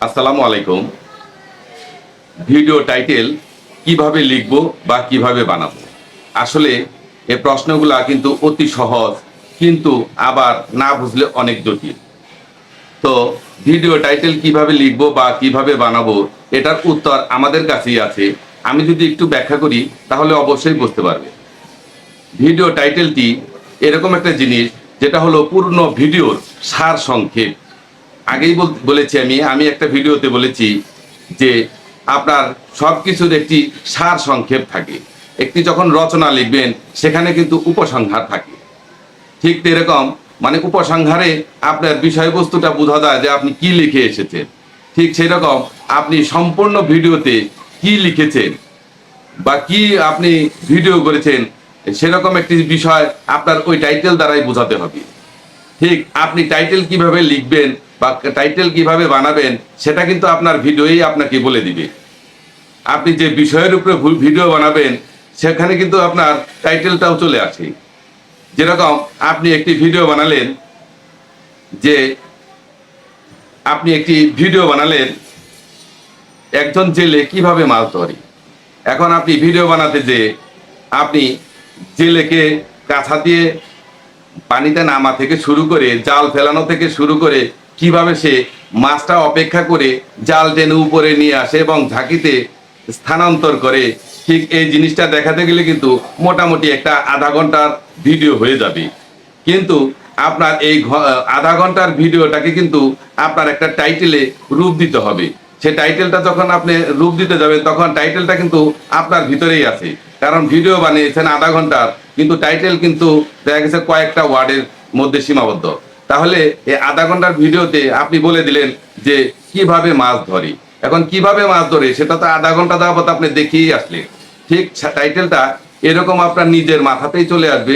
আসসালামু আলাইকুম। Video title কিভাবে লিখব বা কিভাবে বানাবো? আসলে এই প্রশ্নগুলা কিন্তু অতি সহজ, কিন্তু আবার না বুঝলে অনেক জটিল। তো ভিডিও টাইটেল কিভাবে লিখব বা কিভাবে বানাবো, এটার উত্তর আমাদের কাছেই আছে। আমি যদি একটু ব্যাখ্যা করি তাহলে অবশ্যই বুঝতে পারবে। ভিডিও টাইটেলটি এরকম একটা জিনিস, যেটা হলো পূর্ণ ভিডিওর সার সংক্ষেপ। আগেই বলেছি, আমি একটা ভিডিওতে বলেছি যে আপনার সব কিছুর একটি সার সংক্ষেপ থাকে। একটি যখন রচনা লিখবেন সেখানে কিন্তু উপসংহার থাকে। ঠিক এরকম, মানে উপসংহারে আপনার বিষয়বস্তুটা বোঝা যায় যে আপনি কি লিখে এসেছেন। ঠিক সেই রকম আপনি সম্পূর্ণ ভিডিওতে কি লিখেছেন বা কি আপনি ভিডিও করেছেন, সেরকম একটি বিষয় আপনার ওই টাইটেল দ্বারাই বোঝাতে হবে। ঠিক আপনি টাইটেল কিভাবে লিখবেন বা টাইটেল কিভাবে বানাবেন, সেটা কিন্তু আপনার ভিডিওই আপনাকে বলে দিবে। আপনি যে বিষয়ের উপরে ভিডিও বানাবেন সেখানে কিন্তু আপনার টাইটেলটাও চলে আসে। যেরকম আপনি একটি ভিডিও বানালেন, যে আপনি একটি ভিডিও বানালেন একজন জেলে কিভাবে মাছ ধরে। এখন আপনি ভিডিও বানাতে যে আপনি জেলেকে কাছা দিয়ে পানিতে নামা থেকে শুরু করে জাল ফেলানো থেকে শুরু করে কিভাবে সে মাছটা অপেক্ষা করে জাল টেনে উপরে নিয়ে আসে এবং ঝাঁকিতে স্থানান্তর করে, ঠিক এই জিনিসটা দেখাতে গেলে কিন্তু মোটামুটি একটা আধা ঘন্টার ভিডিও হয়ে যাবে। কিন্তু আপনার এই আধা ঘন্টার ভিডিওটাকে কিন্তু আপনার একটা টাইটেলে রূপ দিতে হবে। সে টাইটেলটা যখন আপনি রূপ দিতে যাবেন তখন টাইটেলটা কিন্তু আপনার ভিতরেই আছে। কারণ ভিডিও বানিয়েছেন আধা ঘন্টার, কিন্তু টাইটেল কিন্তু দেখা গেছে কয়েকটা ওয়ার্ডের মধ্যে সীমাবদ্ধ। তাহলে এই আধা ঘন্টার ভিডিওতে আপনি বলে দিলেন যে কিভাবে মাছ ধরে। এখন কিভাবে মাছ ধরে সেটা তো আধা ঘন্টা যাবত আপনি দেখিয়েই আসলেন। ঠিক টাইটেলটা এরকম আপনার নিজের মাথাতেই চলে আসবে।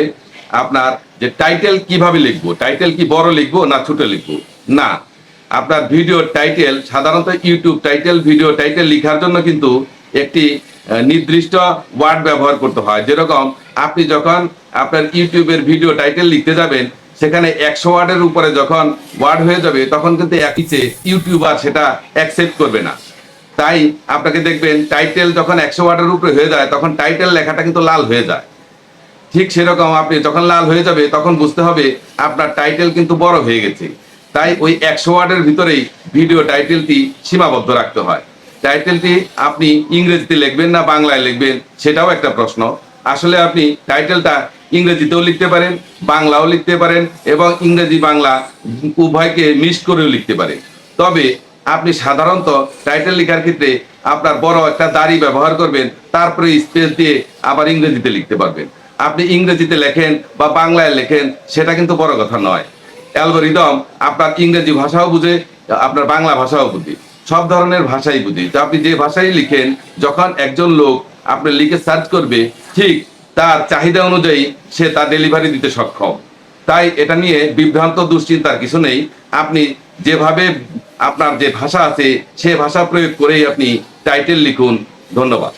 আপনার যে টাইটেল কিভাবে লিখবো, টাইটেল কি বড় লিখবো না ছোট লিখবো, না, আপনার ভিডিও টাইটেল সাধারণত ইউটিউব টাইটেল, ভিডিও টাইটেল লেখার জন্য কিন্তু একটি নির্দিষ্ট ওয়ার্ড ব্যবহার করতে হয়। যেরকম আপনি যখন আপনার ইউটিউবের ভিডিও টাইটেল লিখতে যাবেন, সেখানে 100 ওয়ার্ডের উপরে যখন ওয়ার্ড হয়ে যাবে তখন কিন্তু একইচে ইউটিউবার সেটা অ্যাকসেপ্ট করবে না। তাই আপনাকে দেখবেন টাইটেল যখন 100 ওয়ার্ডের উপরে হয়ে যায় তখন টাইটেল লেখাটা কিন্তু লাল হয়ে যায়। ঠিক সেরকম আপনি যখন লাল হয়ে যাবে তখন বুঝতে হবে আপনার টাইটেল কিন্তু বড় হয়ে গেছে। তাই ওই 100 ওয়ার্ডের ভিতরেই ভিডিও টাইটেলটি সীমাবদ্ধ রাখতে হয়। টাইটেলটি আপনি ইংরেজিতে লিখবেন না বাংলায় লিখবেন, সেটাও একটা প্রশ্ন। আসলে আপনি টাইটেলটা ইংরেজিতেও লিখতে পারেন, বাংলাও লিখতে পারেন এবং ইংরেজি বাংলা উভয়কে মিক্স করেও লিখতে পারেন। তবে আপনি সাধারণত টাইটেল লেখার ক্ষেত্রে আপনার বড় একটা দাড়ি ব্যবহার করবেন, তারপরে স্পেস দিয়ে আবার ইংরেজিতে লিখতে পারবেন। আপনি ইংরেজিতে লেখেন বা বাংলায় লেখেন সেটা কিন্তু বড় কথা নয়। অ্যালগরিদম আপনার ইংরেজি ভাষাও বুঝে, আপনার বাংলা ভাষাও বুঝে, সব ধরনের ভাষাই বুঝে। তো আপনি যে ভাষাই লিখেন, যখন একজন লোক আপনার লিখে সার্চ করবে, ঠিক তার চাহিদা অনুযায়ী সে তার ডেলিভারি দিতে সক্ষম। তাই এটা নিয়ে বিভ্রান্ত দুশ্চিন্তার কিছু নেই। আপনি যেভাবে আপনার যে ভাষা আছে সে ভাষা প্রয়োগ করেই আপনি টাইটেল লিখুন। ধন্যবাদ।